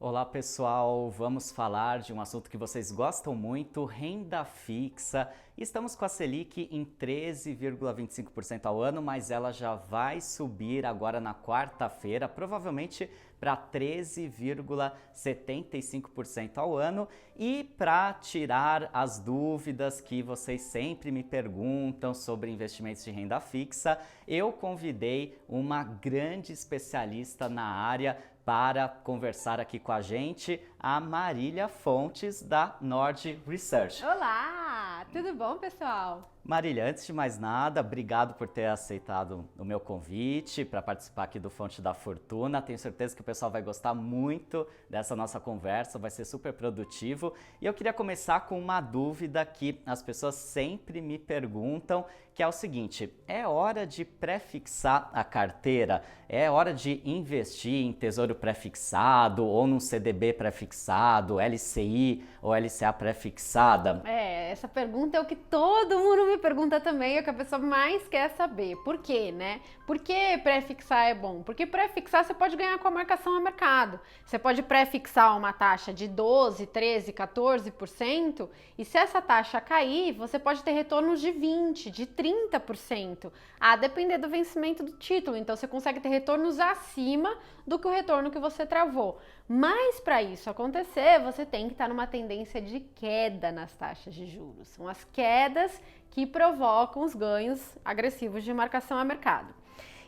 Olá pessoal, vamos falar de um assunto que vocês gostam muito, renda fixa. Estamos com a Selic em 13,25% ao ano, mas ela já vai subir agora na quarta-feira, provavelmente para 13,75% ao ano. E para tirar as dúvidas que vocês sempre me perguntam sobre investimentos de renda fixa, eu convidei uma grande especialista na área para conversar aqui com a gente, a Marília Fontes, da Nord Research. Olá, tudo bom, pessoal? Marília, antes de mais nada, obrigado por ter aceitado o meu convite para participar aqui do Fonte da Fortuna. Tenho certeza que o pessoal vai gostar muito dessa nossa conversa, vai ser super produtivo. E eu queria começar com uma dúvida que as pessoas sempre me perguntam, que é o seguinte: é hora de pré-fixar a carteira? É hora de investir em tesouro pré-fixado ou num CDB pré-fixado, LCI ou LCA pré-fixada? Essa pergunta é o que todo mundo me pergunta também, é o que a pessoa mais quer saber. Por quê, né? Por que pré-fixar é bom? Porque pré-fixar você pode ganhar com a marcação a mercado. Você pode pré-fixar uma taxa de 12, 13, 14% e se essa taxa cair, você pode ter retornos de 20, de 30%, a depender do vencimento do título. Então você consegue ter retornos acima do que o retorno que você travou. Mas para isso acontecer, você tem que estar numa tendência de queda nas taxas de juros. São as quedas que provocam os ganhos agressivos de marcação a mercado.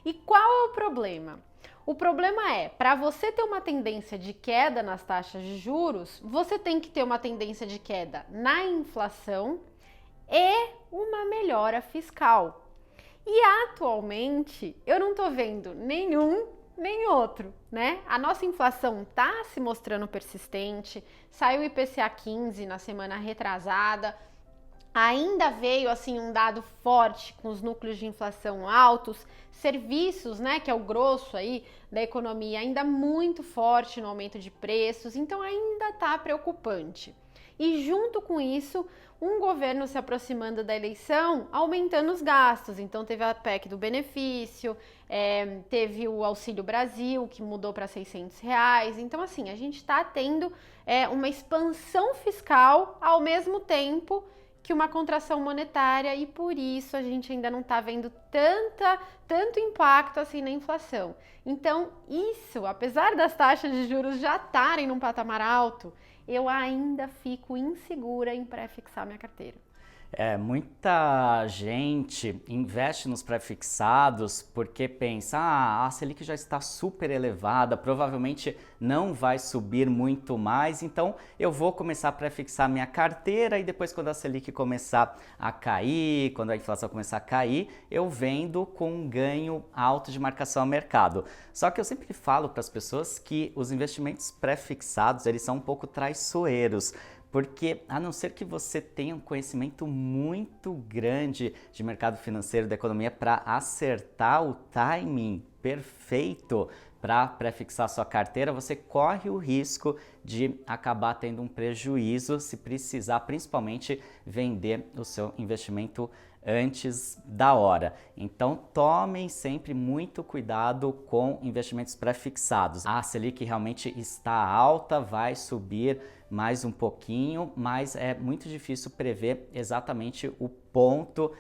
E qual é o problema? O problema é, para você ter uma tendência de queda nas taxas de juros, você tem que ter uma tendência de queda na inflação e uma melhora fiscal. E atualmente eu não estou vendo nenhum nem outro, né? A nossa inflação tá se mostrando persistente, saiu o IPCA 15 na semana retrasada, ainda veio assim um dado forte com os núcleos de inflação altos, serviços, né, que é o grosso aí da economia, ainda muito forte no aumento de preços, então ainda tá preocupante. E junto com isso, um governo se aproximando da eleição, aumentando os gastos. Então teve a PEC do benefício, teve o Auxílio Brasil, que mudou para R$ 600. Então assim, a gente está tendo uma expansão fiscal ao mesmo tempo que uma contração monetária e por isso a gente ainda não está vendo tanto impacto assim na inflação. Então isso, apesar das taxas de juros já estarem num patamar alto, eu ainda fico insegura em pré-fixar minha carteira. Muita gente investe nos pré-fixados porque pensa, a Selic já está super elevada, provavelmente não vai subir muito mais, então eu vou começar a pré-fixar minha carteira e depois quando a Selic começar a cair, quando a inflação começar a cair, eu vendo com um ganho alto de marcação a mercado. Só que eu sempre falo para as pessoas que os investimentos pré-fixados, eles são um pouco traiçoeiros, porque a não ser que você tenha um conhecimento muito grande de mercado financeiro, da economia, para acertar o timing perfeito para prefixar sua carteira, você corre o risco de acabar tendo um prejuízo se precisar, principalmente, vender o seu investimento antes da hora. Então tomem sempre muito cuidado com investimentos pré-fixados. A Selic realmente está alta, vai subir mais um pouquinho, mas é muito difícil prever exatamente o ponto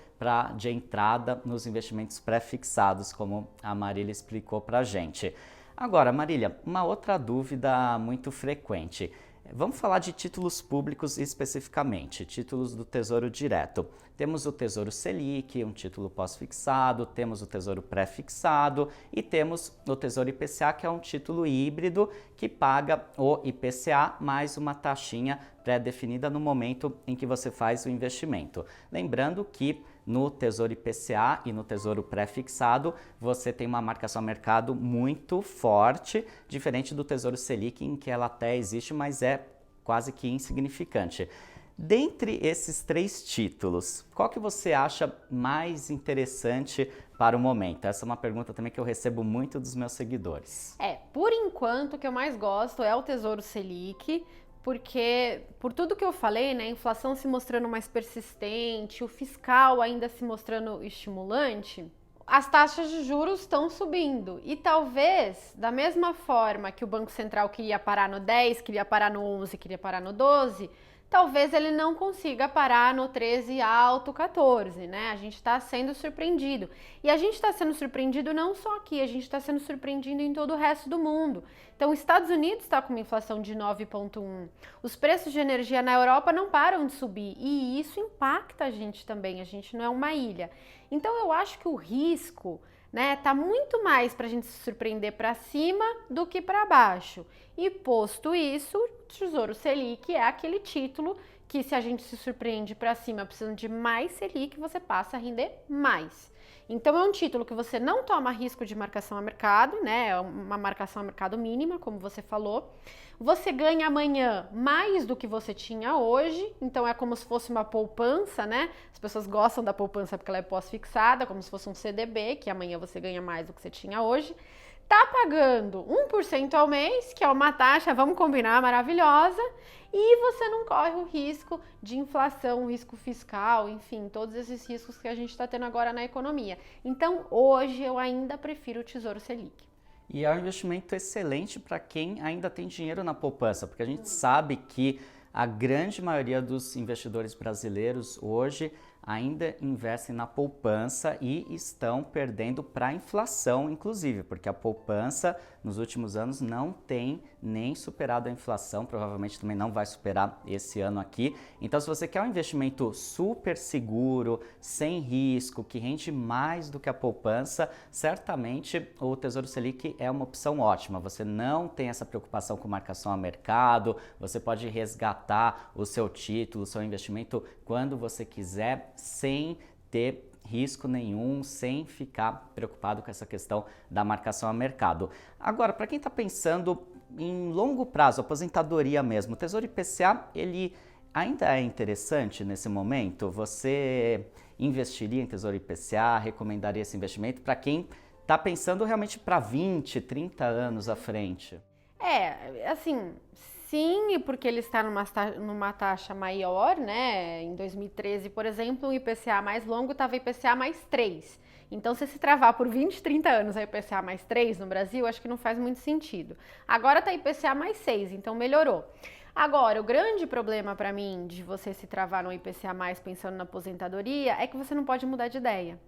de entrada nos investimentos pré-fixados, como a Marília explicou para a gente. Agora, Marília, uma outra dúvida muito frequente. Vamos falar de títulos públicos especificamente, títulos do Tesouro Direto. Temos o Tesouro Selic, um título pós-fixado, temos o Tesouro pré-fixado e temos o Tesouro IPCA, que é um título híbrido que paga o IPCA mais uma taxinha pré-definida no momento em que você faz o investimento. Lembrando que no Tesouro IPCA e no Tesouro pré-fixado, você tem uma marcação a mercado muito forte, diferente do Tesouro Selic, em que ela até existe, mas é quase que insignificante. Dentre esses três títulos, qual que você acha mais interessante para o momento? Essa é uma pergunta também que eu recebo muito dos meus seguidores. Por enquanto, o que eu mais gosto é o Tesouro Selic, porque por tudo que eu falei, né, a inflação se mostrando mais persistente, o fiscal ainda se mostrando estimulante, as taxas de juros estão subindo e talvez, da mesma forma que o Banco Central queria parar no 10, queria parar no 11, queria parar no 12, talvez ele não consiga parar no 13 alto 14, né? A gente está sendo surpreendido. E a gente está sendo surpreendido não só aqui, a gente está sendo surpreendido em todo o resto do mundo. Então, os Estados Unidos está com uma inflação de 9,1. Os preços de energia na Europa não param de subir e isso impacta a gente também, a gente não é uma ilha. Então, eu acho que o risco, né, tá muito mais para a gente se surpreender para cima do que para baixo. E posto isso, o Tesouro Selic é aquele título que, se a gente se surpreende para cima precisando de mais Selic, você passa a render mais. Então é um título que você não toma risco de marcação a mercado, né? É uma marcação a mercado mínima, como você falou. Você ganha amanhã mais do que você tinha hoje, então é como se fosse uma poupança, né? As pessoas gostam da poupança porque ela é pós-fixada, como se fosse um CDB, que amanhã você ganha mais do que você tinha hoje. Tá pagando 1% ao mês, que é uma taxa, vamos combinar, maravilhosa, e você não corre o risco de inflação, o risco fiscal, enfim, todos esses riscos que a gente está tendo agora na economia. Então, hoje eu ainda prefiro o Tesouro Selic. E é um investimento excelente para quem ainda tem dinheiro na poupança, porque a gente sabe que a grande maioria dos investidores brasileiros hoje ainda investem na poupança e estão perdendo para a inflação, inclusive, porque a poupança nos últimos anos não tem nem superado a inflação, provavelmente também não vai superar esse ano aqui. Então, se você quer um investimento super seguro, sem risco, que rende mais do que a poupança, certamente o Tesouro Selic é uma opção ótima. Você não tem essa preocupação com marcação a mercado, você pode resgatar o seu título, o seu investimento quando você quiser, sem ter risco nenhum, sem ficar preocupado com essa questão da marcação a mercado. Agora, para quem está pensando em longo prazo, aposentadoria mesmo, o Tesouro IPCA, ele ainda é interessante nesse momento? Você investiria em Tesouro IPCA, recomendaria esse investimento para quem está pensando realmente para 20, 30 anos à frente? Assim, sim, porque ele está numa taxa maior, né? Em 2013, por exemplo, o IPCA mais longo estava IPCA mais 3. Então, se travar por 20, 30 anos a IPCA mais 3 no Brasil, acho que não faz muito sentido. Agora está IPCA mais 6, então melhorou. Agora, o grande problema para mim de você se travar no IPCA mais pensando na aposentadoria é que você não pode mudar de ideia.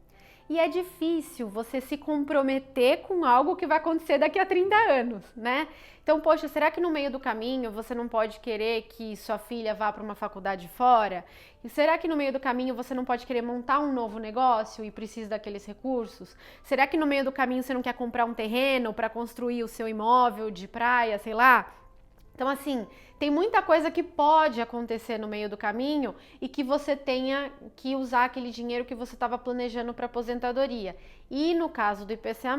E é difícil você se comprometer com algo que vai acontecer daqui a 30 anos, né? Então, poxa, será que no meio do caminho você não pode querer que sua filha vá para uma faculdade fora? E será que no meio do caminho você não pode querer montar um novo negócio e precisa daqueles recursos? Será que no meio do caminho você não quer comprar um terreno para construir o seu imóvel de praia, sei lá? Então, assim, tem muita coisa que pode acontecer no meio do caminho e que você tenha que usar aquele dinheiro que você estava planejando para aposentadoria. E no caso do IPCA+,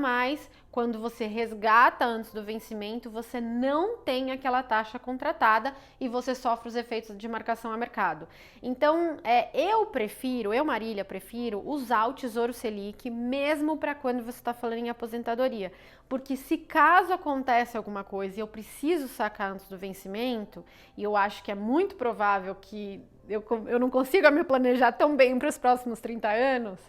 quando você resgata antes do vencimento, você não tem aquela taxa contratada e você sofre os efeitos de marcação a mercado. Então, eu, Marília, prefiro usar o Tesouro Selic mesmo para quando você está falando em aposentadoria. Porque se caso acontece alguma coisa e eu preciso sacar antes do vencimento, e eu acho que é muito provável que eu não consiga me planejar tão bem para os próximos 30 anos,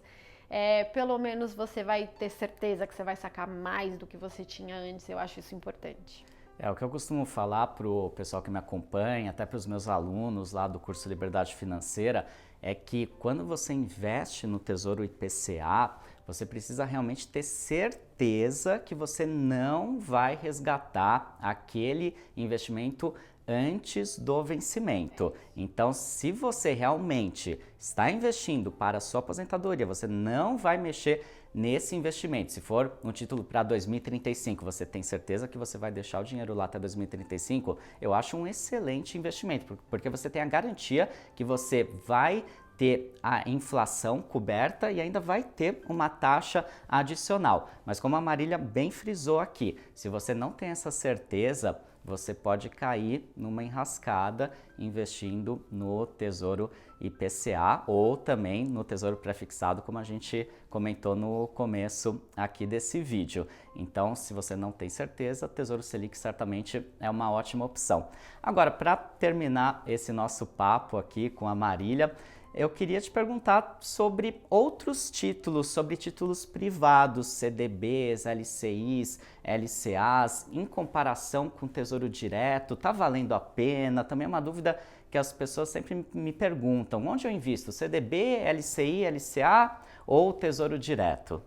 pelo menos você vai ter certeza que você vai sacar mais do que você tinha antes. Eu acho isso importante. O que eu costumo falar para o pessoal que me acompanha, até para os meus alunos lá do curso Liberdade Financeira, é que quando você investe no Tesouro IPCA, você precisa realmente ter certeza que você não vai resgatar aquele investimento antes do vencimento. Então, se você realmente está investindo para a sua aposentadoria, você não vai mexer nesse investimento. Se for um título para 2035, você tem certeza que você vai deixar o dinheiro lá até 2035? Eu acho um excelente investimento, porque você tem a garantia que você vai ter a inflação coberta e ainda vai ter uma taxa adicional. Mas como a Marília bem frisou aqui, se você não tem essa certeza, você pode cair numa enrascada investindo no Tesouro IPCA ou também no Tesouro Prefixado, como a gente comentou no começo aqui desse vídeo. Então, se você não tem certeza, Tesouro Selic certamente é uma ótima opção. Agora, para terminar esse nosso papo aqui com a Marília, eu queria te perguntar sobre outros títulos, sobre títulos privados, CDBs, LCIs, LCAs, em comparação com o Tesouro Direto, tá valendo a pena? Também é uma dúvida que as pessoas sempre me perguntam, onde eu invisto? CDB, LCI, LCA ou Tesouro Direto?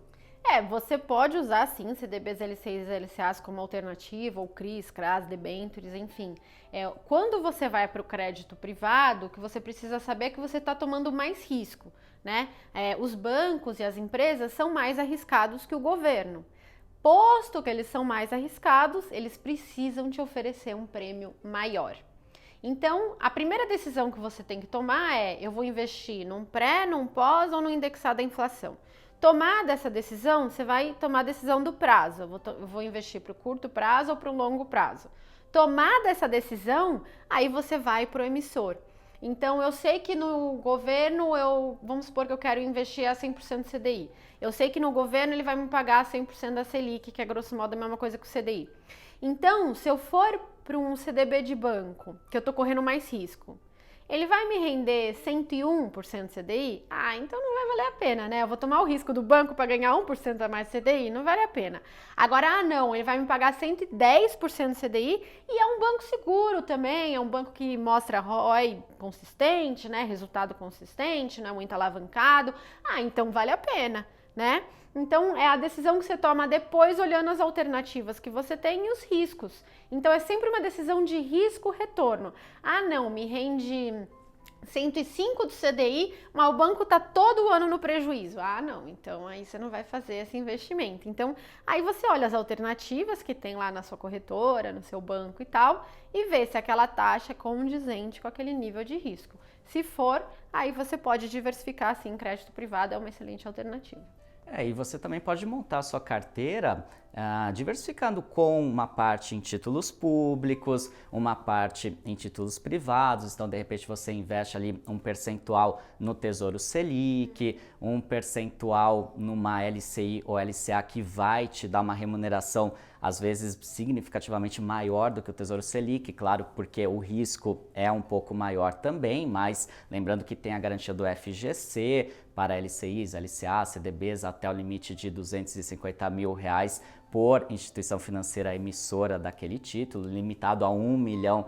Você pode usar sim CDBs, LCIs e LCAs como alternativa, ou CRIs, CRAs, debêntures, enfim. Quando você vai para o crédito privado, o que você precisa saber é que você está tomando mais risco, né? Os bancos e as empresas são mais arriscados que o governo. Posto que eles são mais arriscados, eles precisam te oferecer um prêmio maior. Então, a primeira decisão que você tem que tomar é: eu vou investir num pré, num pós ou no indexado à inflação? Tomada essa decisão, você vai tomar a decisão do prazo. Eu vou investir para o curto prazo ou para o longo prazo. Tomada essa decisão, aí você vai para o emissor. Então, eu sei que no governo, vamos supor que eu quero investir a 100% do CDI. Eu sei que no governo ele vai me pagar 100% da Selic, que é grosso modo a mesma coisa que o CDI. Então, se eu for para um CDB de banco, que eu estou correndo mais risco, ele vai me render 101% CDI? Então não vai valer a pena, né? Eu vou tomar o risco do banco para ganhar 1% a mais CDI? Não vale a pena. Agora, não, ele vai me pagar 110% CDI e é um banco seguro também, é um banco que mostra ROI consistente, né? Resultado consistente, não é muito alavancado. Então vale a pena, né? Então, é a decisão que você toma depois, olhando as alternativas que você tem e os riscos. Então, é sempre uma decisão de risco-retorno. Não, me rende 105 do CDI, mas o banco está todo ano no prejuízo. Não, então aí você não vai fazer esse investimento. Então, aí você olha as alternativas que tem lá na sua corretora, no seu banco e tal, e vê se aquela taxa é condizente com aquele nível de risco. Se for, aí você pode diversificar, sim, crédito privado é uma excelente alternativa. E você também pode montar a sua carteira diversificando com uma parte em títulos públicos, uma parte em títulos privados. Então, de repente, você investe ali um percentual no Tesouro Selic, um percentual numa LCI ou LCA que vai te dar uma remuneração, às vezes, significativamente maior do que o Tesouro Selic, claro, porque o risco é um pouco maior também, mas lembrando que tem a garantia do FGC para LCIs, LCAs, CDBs até o limite de R$250 mil por instituição financeira emissora daquele título, limitado a R$1 milhão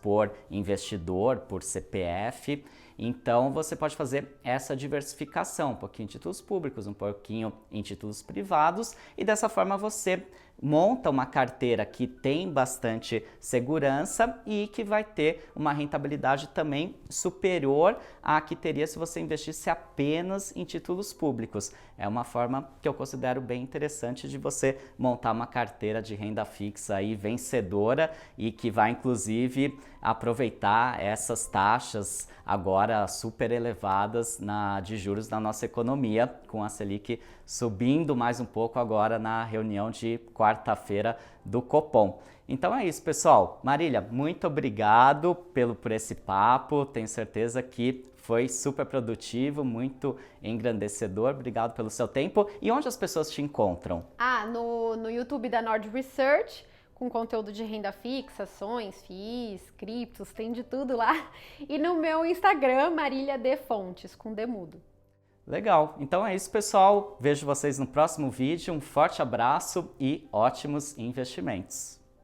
por investidor, por CPF. Então você pode fazer essa diversificação, um pouquinho em títulos públicos, um pouquinho em títulos privados, e dessa forma você monta uma carteira que tem bastante segurança e que vai ter uma rentabilidade também superior à que teria se você investisse apenas em títulos públicos. É uma forma que eu considero bem interessante de você montar uma carteira de renda fixa aí vencedora e que vai inclusive aproveitar essas taxas agora super elevadas de juros na nossa economia, com a Selic subindo mais um pouco agora na reunião de quarta-feira do Copom. Então é isso, pessoal. Marília, muito obrigado por esse papo. Tenho certeza que foi super produtivo, muito engrandecedor. Obrigado pelo seu tempo. E onde as pessoas te encontram? No YouTube da Nord Research, com conteúdo de renda fixa, ações, FIIs, criptos, tem de tudo lá. E no meu Instagram, Marília D. Fontes, com D mudo. Legal, então é isso, pessoal. Vejo vocês no próximo vídeo. Um forte abraço e ótimos investimentos.